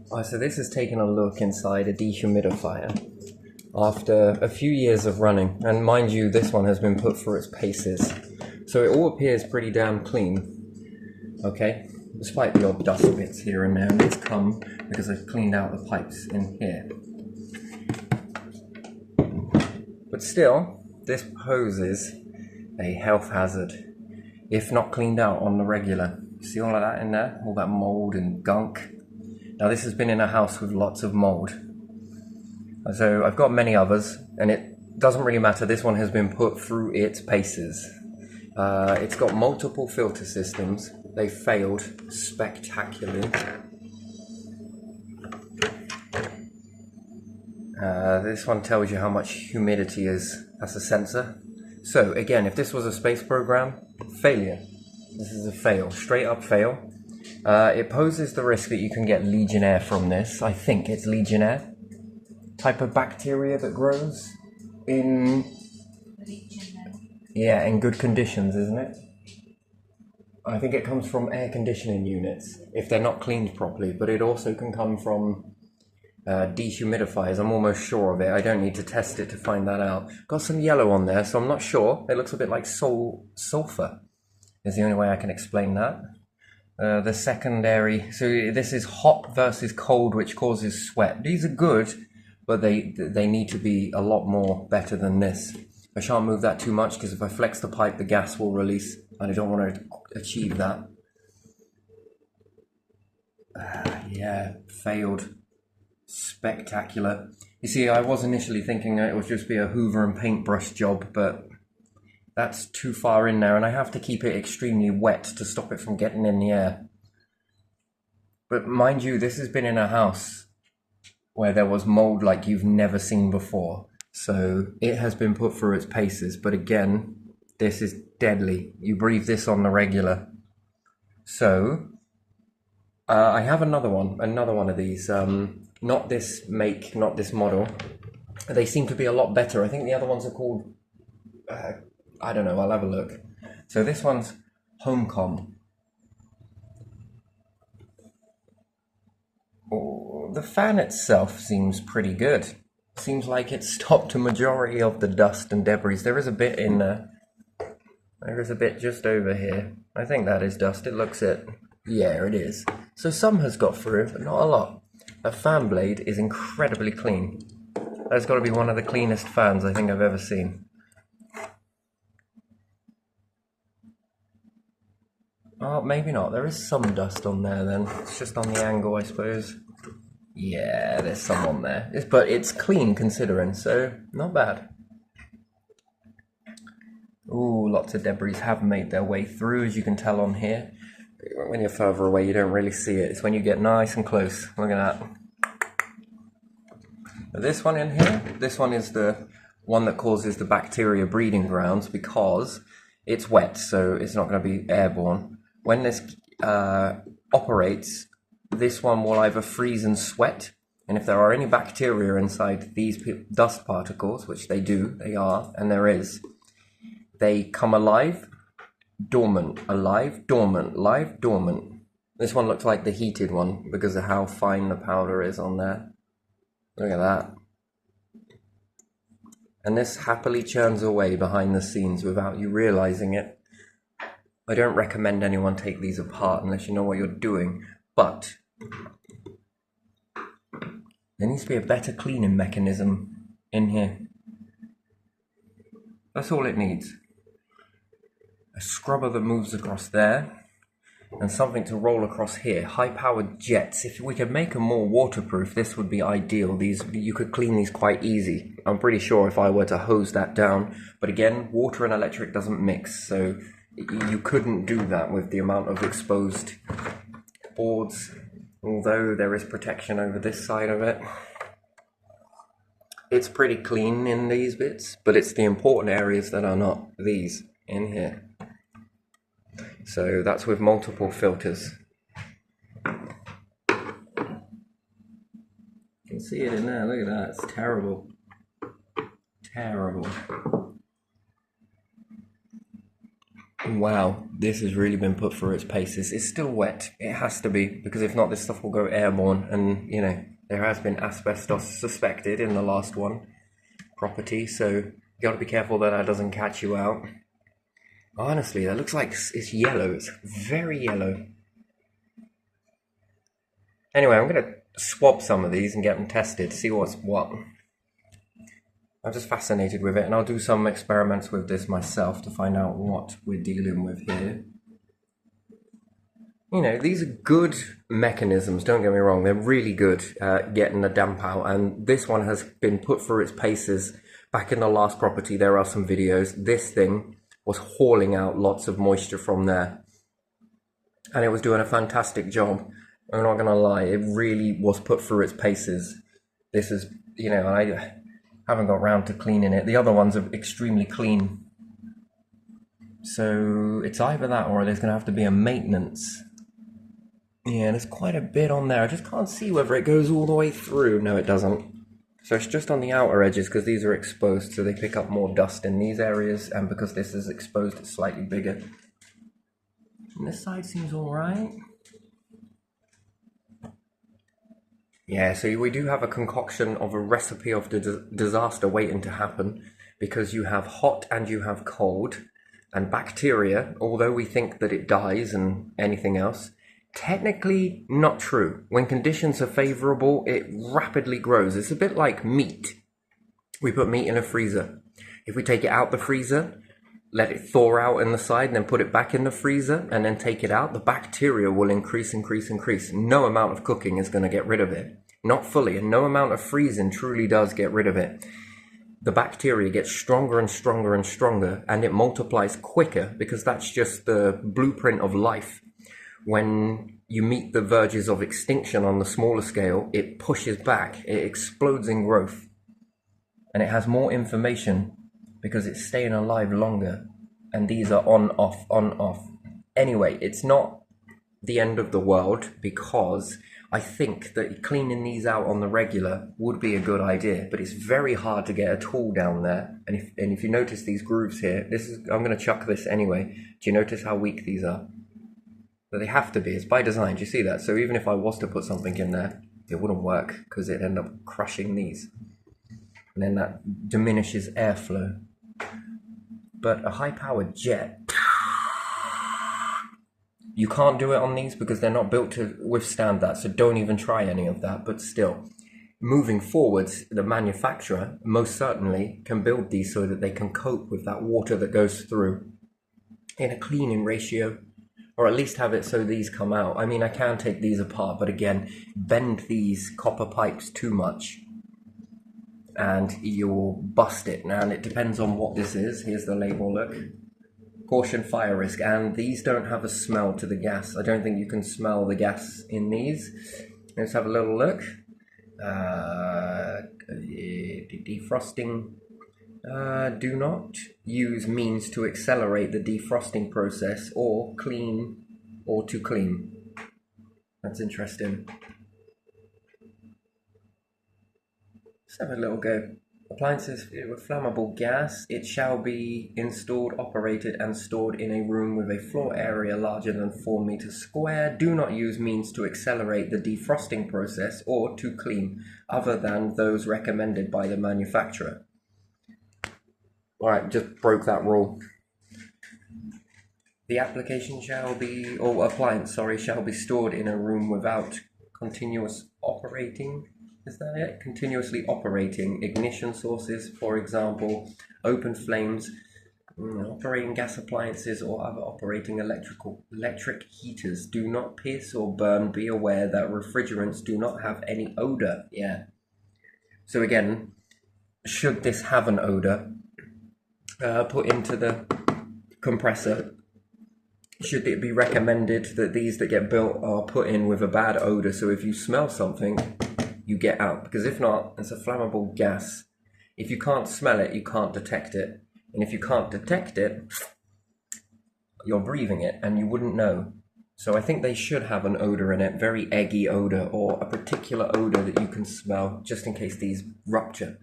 So this is taking a look inside a dehumidifier after a few years of running, and mind you, this one has been put through its paces, so it all appears pretty damn clean, okay, despite the odd dust bits here and there, and it's come because I've cleaned out the pipes in here. But still, this poses a health hazard if not cleaned out on the regular. See all of that in there? All that mold and gunk. Now this has been in a house with lots of mold. So I've got many others, and it doesn't really matter. This one has been put through its paces. It's got multiple filter systems. They failed spectacularly. This one tells you how much humidity is. That's a sensor. So again, if this was a space program, failure. This is a fail, straight up fail. It poses the risk that you can get Legionnaire from this. I think it's Legionnaire. Type of bacteria that grows in... Yeah, in good conditions, isn't it? I think it comes from air conditioning units, if they're not cleaned properly, but it also can come from dehumidifiers. I'm almost sure of it. I don't need to test it to find that out. Got some yellow on there, so I'm not sure. It looks a bit like sulfur, is the only way I can explain that. The secondary, so this is hot versus cold, which causes sweat. These are good, but they need to be a lot more better than this. I shan't move that too much, because if I flex the pipe, the gas will release, and I don't want to achieve that. Yeah, failed. Spectacular. You see, I was initially thinking it would just be a Hoover and paintbrush job, but that's too far in there, and I have to keep it extremely wet to stop it from getting in the air. But mind you, this has been in a house where there was mold like you've never seen before. So it has been put through its paces. But again, this is deadly. You breathe this on the regular. So I have another one of these. Not this make, not this model. They seem to be a lot better. I think the other ones are called... I don't know, I'll have a look. So this one's Homecom. Oh, the fan itself seems pretty good. Seems like it stopped a majority of the dust and debris. There is a bit in there. There is a bit just over here. I think that is dust. It looks it. Yeah, it is. So some has got through, but not a lot. A fan blade is incredibly clean. That's got to be one of the cleanest fans I think I've ever seen. Oh, maybe not. There is some dust on there then. It's just on the angle, I suppose. Yeah, there's some on there. But it's clean considering, so not bad. Ooh, lots of debris have made their way through, as you can tell on here. When you're further away, you don't really see it. It's when you get nice and close. Look at that. This one in here, this one is the one that causes the bacteria breeding grounds because it's wet, so it's not going to be airborne. When this operates, this one will either freeze and sweat, and if there are any bacteria inside these dust particles, which they do, they are, and there is, they come alive, dormant, alive, dormant, live, dormant. This one looks like the heated one because of how fine the powder is on there. Look at that. And this happily churns away behind the scenes without you realizing it. I don't recommend anyone take these apart unless you know what you're doing, but there needs to be a better cleaning mechanism in here. That's all it needs. A scrubber that moves across there, and something to roll across here. High-powered jets. If we could make them more waterproof, this would be ideal. These, you could clean these quite easy. I'm pretty sure if I were to hose that down. But again, water and electric doesn't mix, so you couldn't do that with the amount of exposed boards. Although there is protection over this side of it. It's pretty clean in these bits, but it's the important areas that are not. These in here. So that's with multiple filters. You can see it in there, look at that, it's terrible. Terrible. Wow, this has really been put through its paces. It's still wet. It has to be, because if not, this stuff will go airborne. And, you know, there has been asbestos suspected in the last one property, so you got to be careful that that doesn't catch you out. Honestly, that looks like it's yellow. It's very yellow. Anyway, I'm going to swab some of these and get them tested, see what's what. I'm just fascinated with it, and I'll do some experiments with this myself to find out what we're dealing with here. You know, these are good mechanisms, don't get me wrong, they're really good at getting the damp out, and this one has been put through its paces. Back in the last property, there are some videos. This thing was hauling out lots of moisture from there, and it was doing a fantastic job. I'm not gonna lie, it really was put through its paces. This is, you know, I haven't got round to cleaning it. The other ones are extremely clean. So it's either that or there's going to have to be a maintenance. Yeah, there's quite a bit on there. I just can't see whether it goes all the way through. No, it doesn't. So it's just on the outer edges because these are exposed, so they pick up more dust in these areas, and because this is exposed, it's slightly bigger. And this side seems all right. Yeah, so we do have a concoction of a recipe of the disaster waiting to happen, because you have hot and you have cold, and bacteria, although we think that it dies and anything else, technically not true. When conditions are favorable, it rapidly grows. It's a bit like meat. We put meat in a freezer. If we take it out the freezer, let it thaw out in the side, and then put it back in the freezer, and then take it out, the bacteria will increase. No amount of cooking is going to get rid of it. Not fully, and no amount of freezing truly does get rid of it. The bacteria gets stronger and stronger and stronger, and it multiplies quicker, because that's just the blueprint of life. When you meet the verges of extinction on the smaller scale, it pushes back, it explodes in growth, and it has more information because it's staying alive longer, and these are on, off, on, off. Anyway, it's not the end of the world, because I think that cleaning these out on the regular would be a good idea, but it's very hard to get a tool down there. And if you notice these grooves here, I'm going to chuck this anyway. Do you notice how weak these are? But they have to be. It's by design. Do you see that? So even if I was to put something in there, it wouldn't work because it'd end up crushing these. And then that diminishes airflow. But a high-powered jet, you can't do it on these because they're not built to withstand that, so don't even try any of that. But still, moving forwards, the manufacturer most certainly can build these so that they can cope with that water that goes through in a cleaning ratio, or at least have it so these come out. I mean, I can take these apart, but again, bend these copper pipes too much and you'll bust it. Now, it depends on what this is. Here's the label, look. Caution, fire risk, and these don't have a smell to the gas. I don't think you can smell the gas in these. Let's have a little look. Defrosting. Do not use means to accelerate the defrosting process, or clean, or to clean. That's interesting. Let's have a little go. Appliances with flammable gas. It shall be installed, operated, and stored in a room with a floor area larger than 4 meters square. Do not use means to accelerate the defrosting process or to clean, other than those recommended by the manufacturer. Alright, just broke that rule. The application shall be, or appliance, sorry, shall be stored in a room without continuous operating. Is that it? Continuously operating ignition sources, for example, open flames, operating gas appliances or other operating electric heaters. Do not pierce or burn. Be aware that refrigerants do not have any odor. Yeah. So again, should this have an odor, put into the compressor, should it be recommended that these that get built are put in with a bad odor, so if you smell something, you get out, because if not, it's a flammable gas. If you can't smell it, you can't detect it, and if you can't detect it, you're breathing it and you wouldn't know. So I think they should have an odor in it, very eggy odor, or a particular odor that you can smell, just in case these rupture.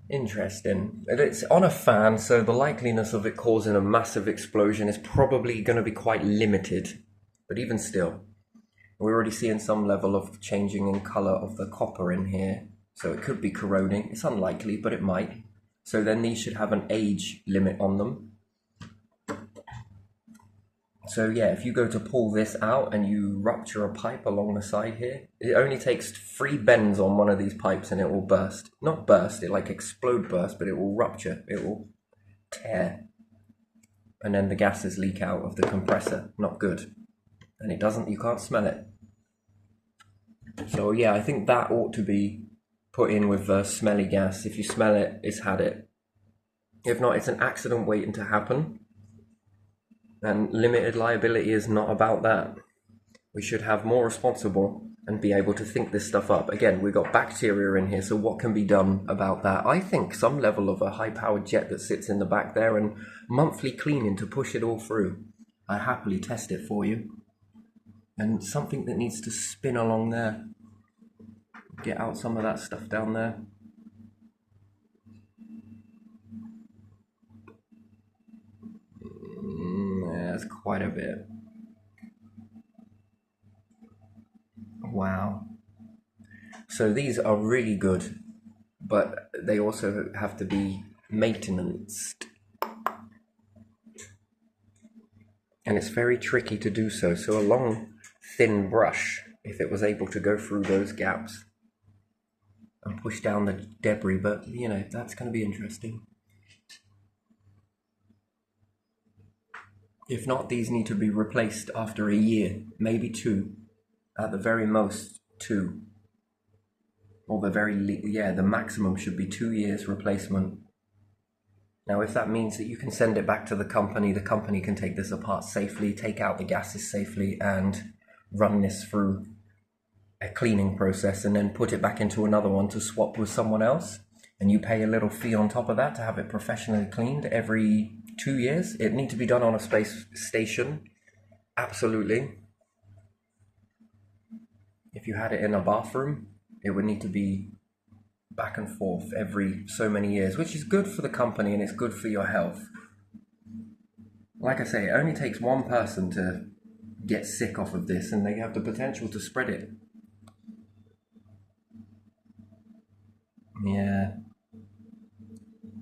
Interesting. And it's on a fan, so the likeliness of it causing a massive explosion is probably going to be quite limited. But even still, we're already seeing some level of changing in color of the copper in here. So it could be corroding. It's unlikely, but it might. So then these should have an age limit on them. So yeah, if you go to pull this out and you rupture a pipe along the side here, it only takes 3 bends on one of these pipes and it will burst. Not burst, it like explode burst, but it will rupture, it will tear. And then the gases leak out of the compressor. Not good. And it doesn't, you can't smell it. So yeah, I think that ought to be put in with smelly gas. If you smell it, it's had it. If not, it's an accident waiting to happen. And limited liability is not about that. We should have more responsible and be able to think this stuff up. Again, we've got bacteria in here, so what can be done about that? I think some level of a high-powered jet that sits in the back there and monthly cleaning to push it all through. I'd happily test it for you. And something that needs to spin along there. Get out some of that stuff down there. Yeah, that's quite a bit. Wow. So these are really good, but they also have to be maintained. And it's very tricky to do so. So a long, thin brush, if it was able to go through those gaps and push down the debris, but you know, that's going to be interesting. If not, these need to be replaced after a year, maybe 2, at the very most 2. Or the maximum should be 2 years replacement. Now, if that means that you can send it back to the company can take this apart safely, take out the gases safely, and run this through a cleaning process and then put it back into another one to swap with someone else. And you pay a little fee on top of that to have it professionally cleaned every 2 years. It needs to be done on a space station. Absolutely. If you had it in a bathroom, it would need to be back and forth every so many years, which is good for the company and it's good for your health. Like I say, it only takes one person to get sick off of this and they have the potential to spread it. Yeah.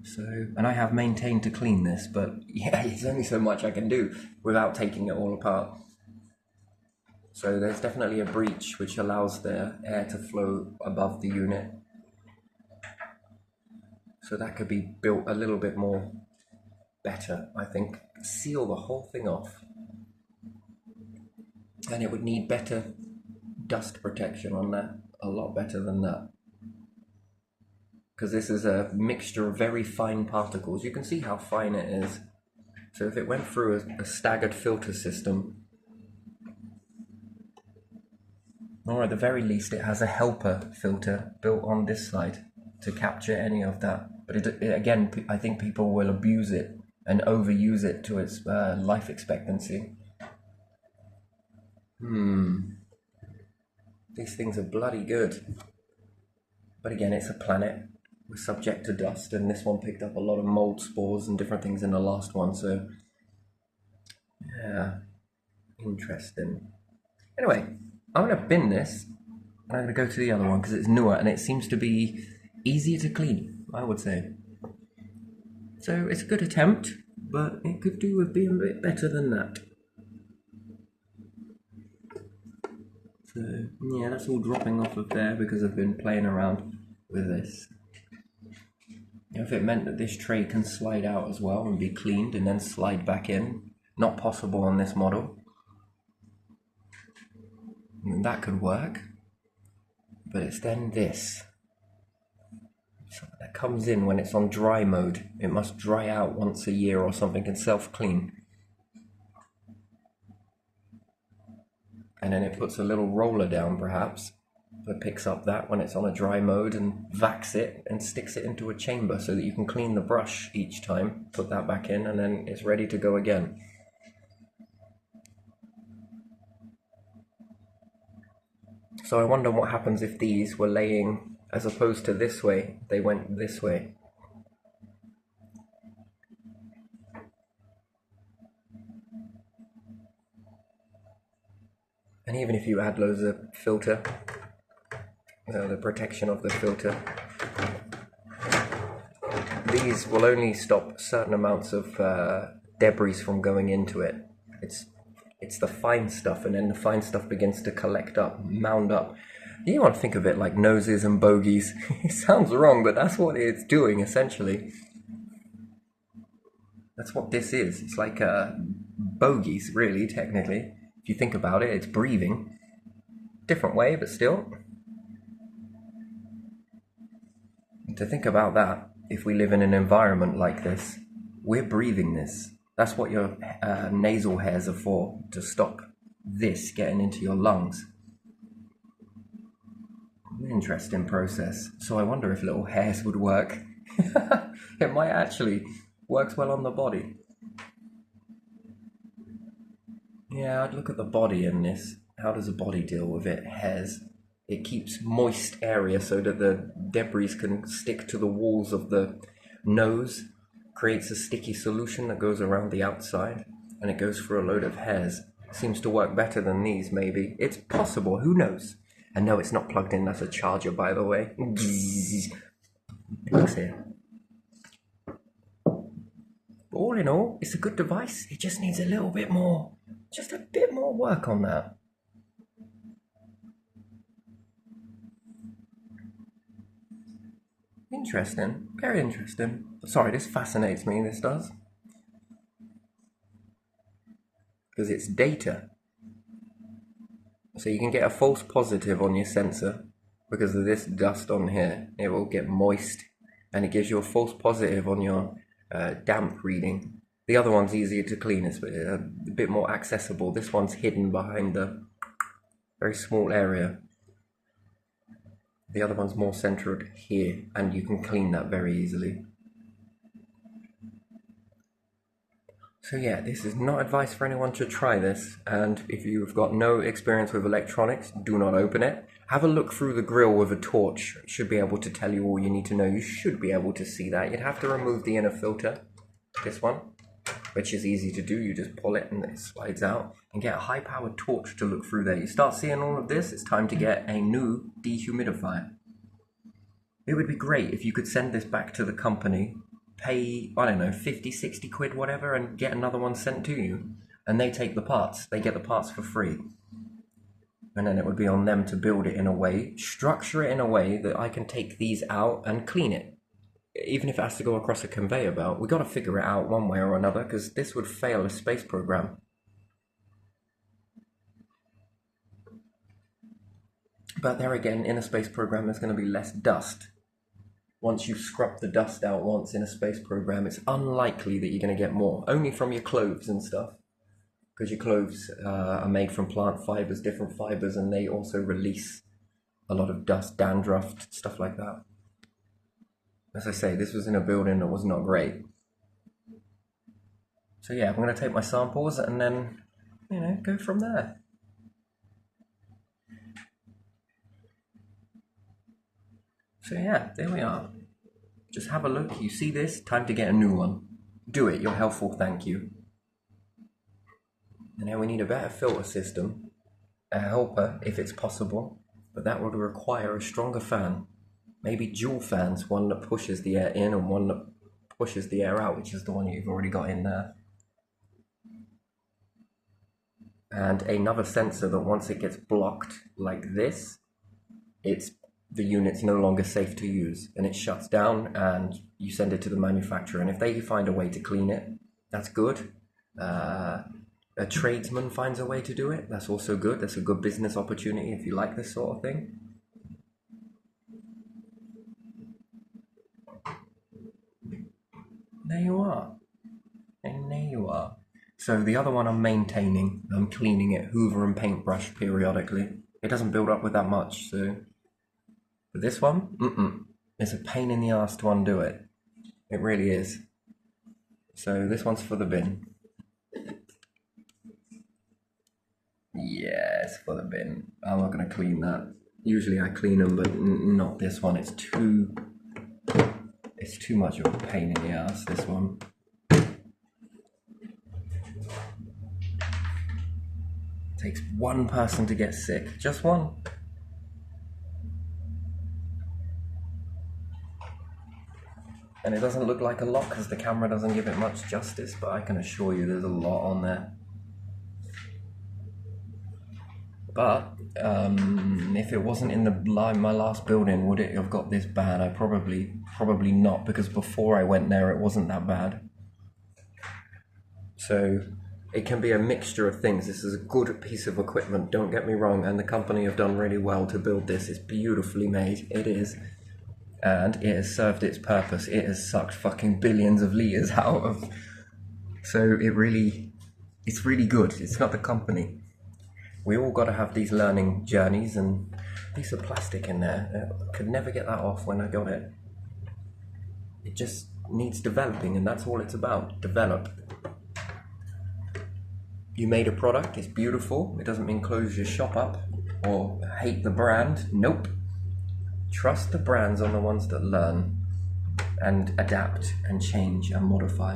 So, and I have maintained to clean this, but yeah, it's only so much I can do without taking it all apart. So there's definitely a breach which allows the air to flow above the unit. So that could be built a little bit more better, I think. Seal the whole thing off. And it would need better dust protection on that, a lot better than that. Because this is a mixture of very fine particles. You can see how fine it is. So if it went through a staggered filter system, or at the very least it has a helper filter built on this side to capture any of that. But again, I think people will abuse it and overuse it to its life expectancy. These things are bloody good. But again, it's a planet. We're subject to dust, and this one picked up a lot of mold spores and different things in the last one, so yeah, interesting. Anyway, I'm going to bin this, and I'm going to go to the other one because it's newer and it seems to be easier to clean, I would say. So it's a good attempt, but it could do with being a bit better than that. So yeah, that's all dropping off of there because I've been playing around with this. If it meant that this tray can slide out as well and be cleaned and then slide back in, not possible on this model. And that could work, but it's then this. So that comes in when it's on dry mode. It must dry out once a year or something and self-clean. And then it puts a little roller down perhaps, that picks up that when it's on a dry mode and vacs it and sticks it into a chamber so that you can clean the brush each time, put that back in, and then it's ready to go again. So I wonder what happens if these were laying, as opposed to this way, they went this way. even if you add loads of filter, the protection of the filter, these will only stop certain amounts of debris from going into it. It's the fine stuff, and then the fine stuff begins to collect up, mound up. You want to think of it like noses and bogies. It sounds wrong, but that's what it's doing essentially. That's what this is. It's like bogies, really, technically. If you think about it, it's breathing. Different way, but still. And to think about that, if we live in an environment like this, we're breathing this. That's what your nasal hairs are for, to stop this getting into your lungs. Interesting process. So I wonder if little hairs would work. It might actually works well on the body. Yeah, I'd look at the body in this. How does the body deal with it? Hairs. It keeps moist area so that the debris can stick to the walls of the nose, creates a sticky solution that goes around the outside, and it goes for a load of hairs. Seems to work better than these, maybe. It's possible, who knows? And no, it's not plugged in, that's a charger, by the way. Plugs here. But all in all, it's a good device. It just needs a little bit more, just a bit more work on that. Interesting, very interesting. Sorry, this fascinates me, this does. Because it's data. So you can get a false positive on your sensor because of this dust on here. It will get moist and it gives you a false positive on your damp reading. The other one's easier to clean, it's a bit more accessible. This one's hidden behind the very small area. The other one's more centered here, and you can clean that very easily. So yeah, this is not advice for anyone to try this, and if you've got no experience with electronics, do not open it. Have a look through the grill with a torch. It should be able to tell you all you need to know. You should be able to see that. You'd have to remove the inner filter, this one, which is easy to do. You just pull it and it slides out, and get a high-powered torch to look through there. You start seeing all of this, it's time to get a new dehumidifier. It would be great if you could send this back to the company, pay, I don't know, 50, 60 quid, whatever, and get another one sent to you. And they take the parts. They get the parts for free. And then it would be on them to build it in a way, structure it in a way that I can take these out and clean it. Even if it has to go across a conveyor belt, we've got to figure it out one way or another, because this would fail a space program. But there again, in a space program, there's going to be less dust. Once you've scrubbed the dust out once in a space program, it's unlikely that you're going to get more. Only from your clothes and stuff. Because your clothes are made from plant fibers, different fibers, and they also release a lot of dust, dandruff, stuff like that. As I say, this was in a building that was not great. So yeah, I'm going to take my samples and then, go from there. So yeah, there we are. Just have a look. You see this? Time to get a new one. Do it. Your health will thank you. And now we need a better filter system. A helper, if it's possible. But that would require a stronger fan. Maybe dual fans. One that pushes the air in and one that pushes the air out, which is the one you've already got in there. And another sensor that once it gets blocked like this, the unit's no longer safe to use, and it shuts down, and you send it to the manufacturer, and if they find a way to clean it, that's good. A tradesman finds a way to do it, that's also good. That's a good business opportunity if you like this sort of thing. There you are. And there you are. So the other one I'm maintaining, I'm cleaning it, hoover and paintbrush periodically. It doesn't build up with that much, so... But this one, it's a pain in the ass to undo it. It really is. So this one's for the bin. Yeah, it's for the bin. I'm not going to clean that. Usually I clean them, but not this one. It's too much of a pain in the ass, this one. Takes one person to get sick, just one. And it doesn't look like a lot because the camera doesn't give it much justice, but I can assure you there's a lot on there. But if it wasn't in my last building, would it have got this bad? I probably not, because before I went there it wasn't that bad. So it can be a mixture of things. This is a good piece of equipment, don't get me wrong, and the company have done really well to build this. It's beautifully made, it is. And it has served its purpose. It has sucked fucking billions of litres out of... So it's really good. It's not the company. We all got to have these learning journeys, and a piece of plastic in there. I could never get that off when I got it. It just needs developing, and that's all it's about. Develop. You made a product, it's beautiful. It doesn't mean close your shop up or hate the brand. Nope. Trust the brands on the ones that learn and adapt and change and modify.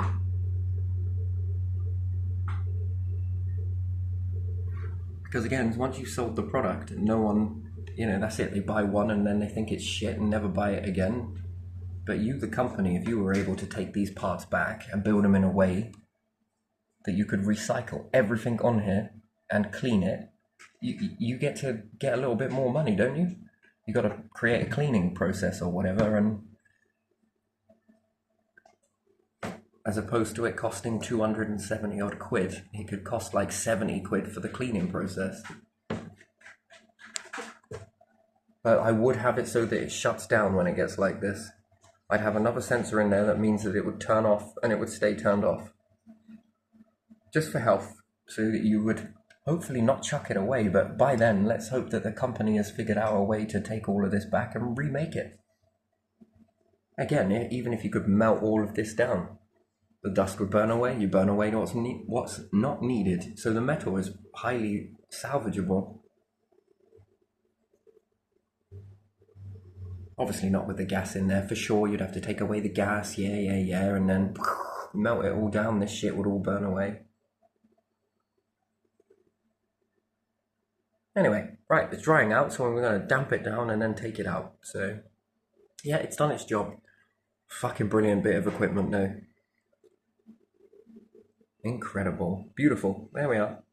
Because again, once you've sold the product, no one, that's it. They buy one and then they think it's shit and never buy it again. But you, the company, if you were able to take these parts back and build them in a way that you could recycle everything on here and clean it, you get to get a little bit more money, don't you? You got to create a cleaning process or whatever, and as opposed to it costing 270 odd quid, it could cost like 70 quid for the cleaning process. But I would have it so that it shuts down when it gets like this. I'd have another sensor in there that means that it would turn off and it would stay turned off. Just for health, so that you would hopefully not chuck it away, but by then, let's hope that the company has figured out a way to take all of this back and remake it. Again, even if you could melt all of this down, the dust would burn away, you burn away what's not needed. So the metal is highly salvageable. Obviously not with the gas in there, for sure. You'd have to take away the gas, yeah, and then melt it all down. This shit would all burn away. Anyway, right, it's drying out, so we're going to damp it down and then take it out. So, yeah, it's done its job. Fucking brilliant bit of equipment though. Incredible. Beautiful. There we are.